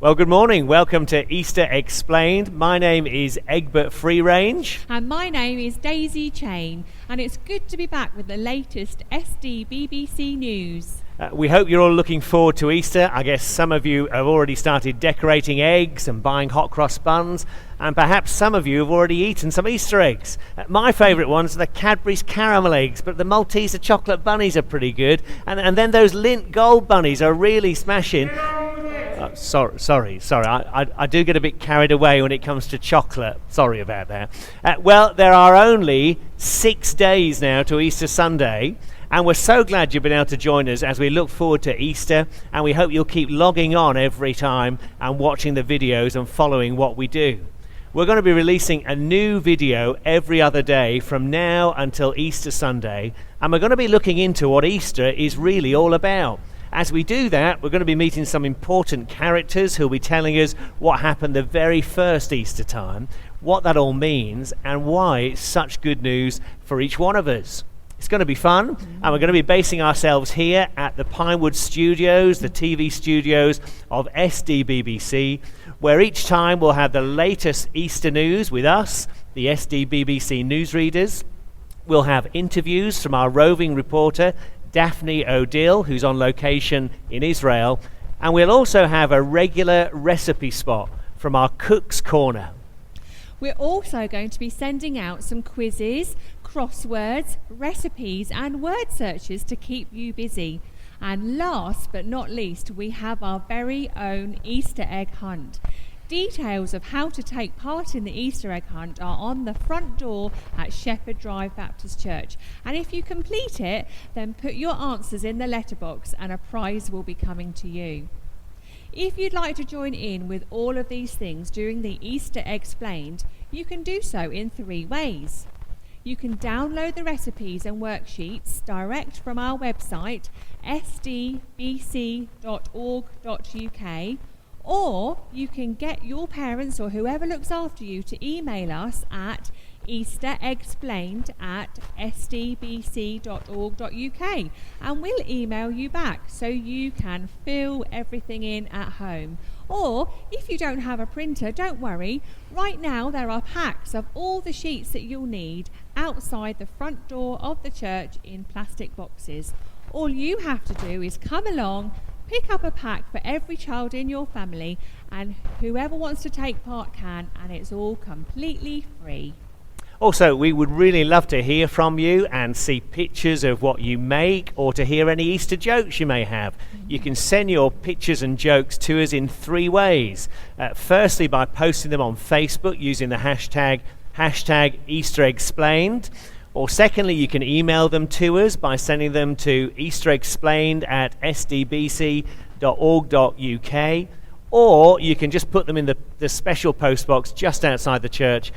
Well, good morning. Welcome to Easter Explained. My name is Eggbert Freerange. And my name is Daisy Chain. And it's good to be back with the latest SDBBC news. We hope you're all looking forward to Easter. I guess some of you have already started decorating eggs and buying hot cross buns. And perhaps some of you have already eaten some Easter eggs. My favourite ones are the Cadbury's caramel eggs, but the Malteser chocolate bunnies are pretty good. And then those Lindt gold bunnies are really smashing. Sorry. I do get a bit carried away when it comes to chocolate. Sorry about that. Well, there are only 6 days now to Easter Sunday, and we're so glad you've been able to join us as we look forward to Easter, and we hope you'll keep logging on every time and watching the videos and following what we do. We're going to be releasing a new video every other day from now until Easter Sunday, and we're going to be looking into what Easter is really all about. As we do that, we're going to be meeting some important characters who'll be telling us what happened the very first Easter time, what that all means, and why it's such good news for each one of us. It's going to be fun, and we're going to be basing ourselves here at the Pinewood Studios, the TV studios of SDBBC, where each time we'll have the latest Easter news with us, the SDBBC newsreaders. We'll have interviews from our roving reporter, Daph O'Dil, who's on location in Israel, and we'll also have a regular recipe spot from our Cook's Corner. We're also going to be sending out some quizzes, crosswords, recipes and word searches to keep you busy. And last but not least, we have our very own Easter egg hunt. Details of how to take part in the Easter egg hunt are on the front door at Shepherd Drive Baptist Church. And if you complete it, then put your answers in the letterbox and a prize will be coming to you. If you'd like to join in with all of these things during the Easter Explained, you can do so in 3 ways. You can download the recipes and worksheets direct from our website, sdbc.org.uk, or you can get your parents or whoever looks after you to email us at easterexplained@sdbc.org.uk, and we'll email you back so you can fill everything in at home. Or if you don't have a printer, don't worry. Right now there are packs of all the sheets that you'll need outside the front door of the church in plastic boxes. All you have to do is come along, pick up a pack for every child in your family, and whoever wants to take part can, and it's all completely free. Also, we would really love to hear from you and see pictures of what you make, or to hear any Easter jokes you may have. You can send your pictures and jokes to us in 3 ways. Firstly, by posting them on Facebook using the hashtag EasterExplained. Or secondly, you can email them to us by sending them to easterexplained@sdbc.org.uk, or you can just put them in the special post box just outside the church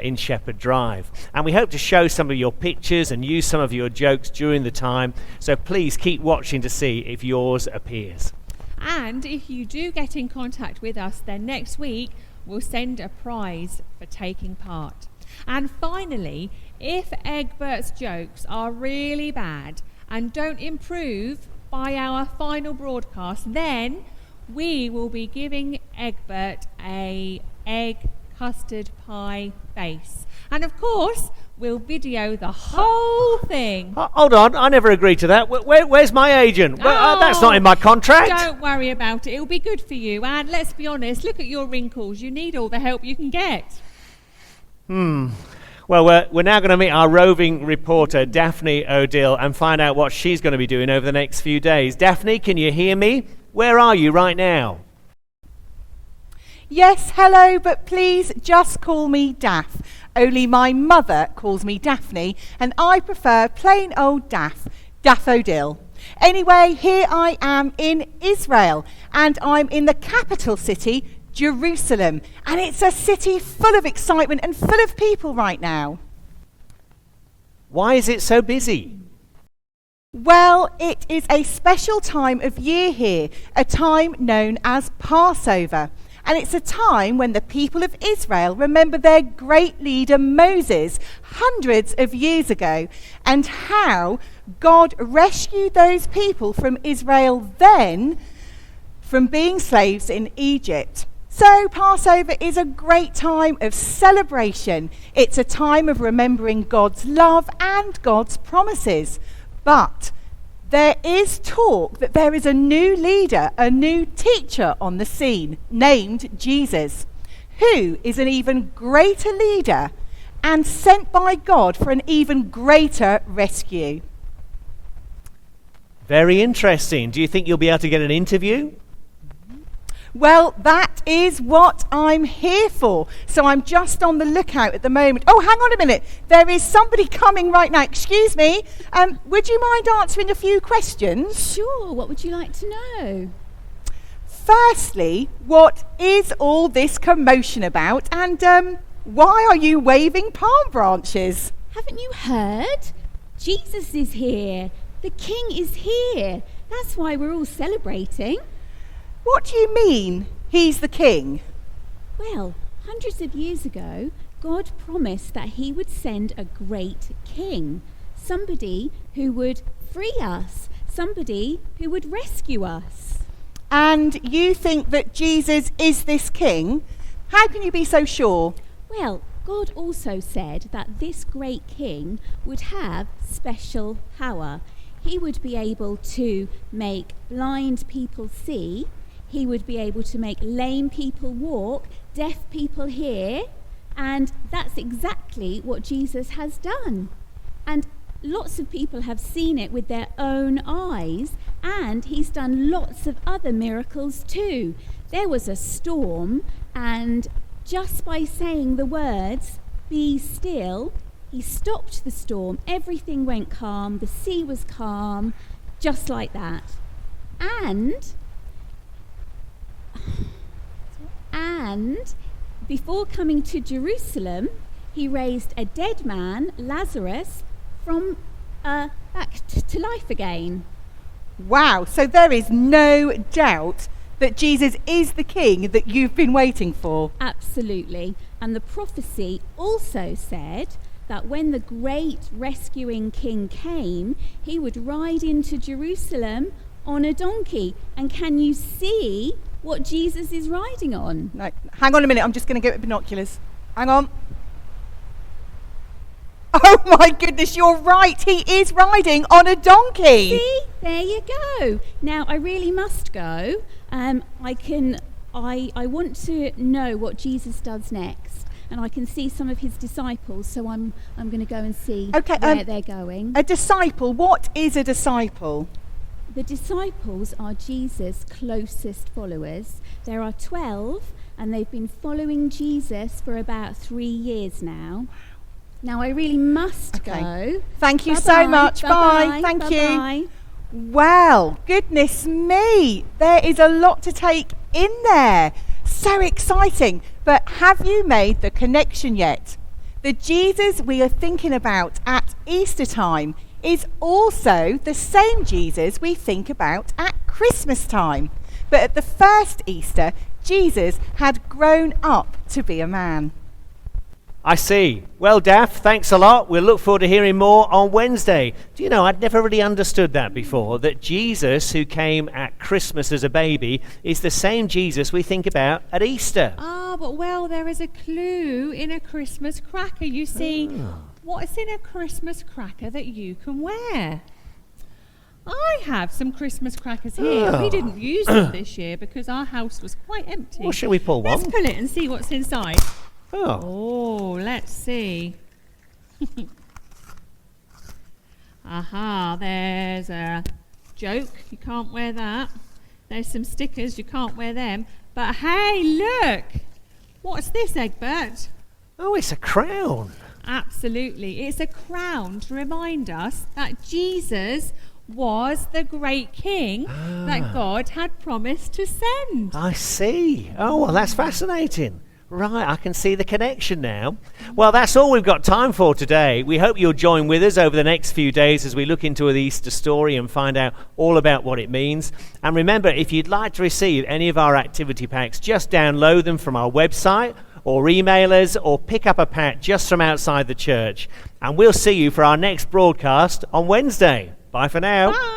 in Shepherd Drive. And we hope to show some of your pictures and use some of your jokes during the time, so please keep watching to see if yours appears. And if you do get in contact with us, then next week we'll send a prize for taking part. And finally, if Eggbert's jokes are really bad and don't improve by our final broadcast, then we will be giving Eggbert a egg custard pie face. And of course, we'll video the whole thing. Hold on, I never agreed to that. Where's my agent? That's not in my contract. Don't worry about it. It'll be good for you. And let's be honest, look at your wrinkles. You need all the help you can get. Well, we're now going to meet our roving reporter, Daph O'Dil, and find out what she's going to be doing over the next few days. Daphne, can you hear me? Where are you right now? Yes, hello, but please just call me Daph. Only my mother calls me Daphne, and I prefer plain old Daph O'Dil. Anyway, here I am in Israel, and I'm in the capital city, Jerusalem, and it's a city full of excitement and full of people right now. Why is it so busy? Well, it is a special time of year here, a time known as Passover. And it's a time when the people of Israel remember their great leader Moses hundreds of years ago, and how God rescued those people from Israel then from being slaves in Egypt. So Passover is a great time of celebration. It's a time of remembering God's love and God's promises. But there is talk that there is a new leader, a new teacher on the scene named Jesus, who is an even greater leader and sent by God for an even greater rescue. Very interesting. Do you think you'll be able to get an interview? Well, that is what I'm here for. So I'm just on the lookout at the moment. Oh, hang on a minute. There is somebody coming right now. Excuse me. Would you mind answering a few questions? Sure, what would you like to know? Firstly, what is all this commotion about? And why are you waving palm branches? Haven't you heard? Jesus is here. The King is here. That's why we're all celebrating. What do you mean, he's the king? Well, hundreds of years ago, God promised that he would send a great king, somebody who would free us, somebody who would rescue us. And you think that Jesus is this king? How can you be so sure? Well, God also said that this great king would have special power. He would be able to make blind people see. He would be able to make lame people walk, deaf people hear, and that's exactly what Jesus has done. And lots of people have seen it with their own eyes, and he's done lots of other miracles too. There was a storm, and just by saying the words, "Be still," he stopped the storm. Everything went calm, the sea was calm, just like that. And before coming to Jerusalem, he raised a dead man, Lazarus, from back to life again. Wow, so there is no doubt that Jesus is the king that you've been waiting for. Absolutely. And the prophecy also said that when the great rescuing king came, he would ride into Jerusalem on a donkey. And can you see what Jesus is riding on? No, hang on a minute, I'm just going to get binoculars. Hang on. Oh my goodness, you're right, he is riding on a donkey. See, there you go. Now, I really must go. I want to know what Jesus does next. And I can see some of his disciples, so I'm going to go and see where they're going. A disciple, what is a disciple? The disciples are Jesus' closest followers. There are 12, and they've been following Jesus for about 3 years now. Now, I really must go. Thank you Bye-bye. so much. Bye-bye. Bye. Thank Bye-bye. you. Well, goodness me. There is a lot to take in there. So exciting. But have you made the connection yet? The Jesus we are thinking about at Easter time is also the same Jesus we think about at Christmas time. But at the first Easter, Jesus had grown up to be a man. I see. Well, Daph, thanks a lot. We'll look forward to hearing more on Wednesday. Do you know, I'd never really understood that before, that Jesus, who came at Christmas as a baby, is the same Jesus we think about at Easter. But there is a clue in a Christmas cracker. You see, what's in a Christmas cracker that you can wear? I have some Christmas crackers here. We didn't use them this year because our house was quite empty. Well, shall we pull one? Let's pull it and see what's inside. Oh, let's see. Aha, there's a joke. You can't wear that. There's some stickers. You can't wear them. But hey, look. What's this, Eggbert? Oh, it's a crown. Absolutely. It's a crown to remind us that Jesus was the great king that God had promised to send. I see. Oh, well, that's fascinating. Right, I can see the connection now. Well, that's all we've got time for today. We hope you'll join with us over the next few days as we look into the Easter story and find out all about what it means. And remember, if you'd like to receive any of our activity packs, just download them from our website or email us or pick up a pack just from outside the church. And we'll see you for our next broadcast on Wednesday. Bye for now. Bye.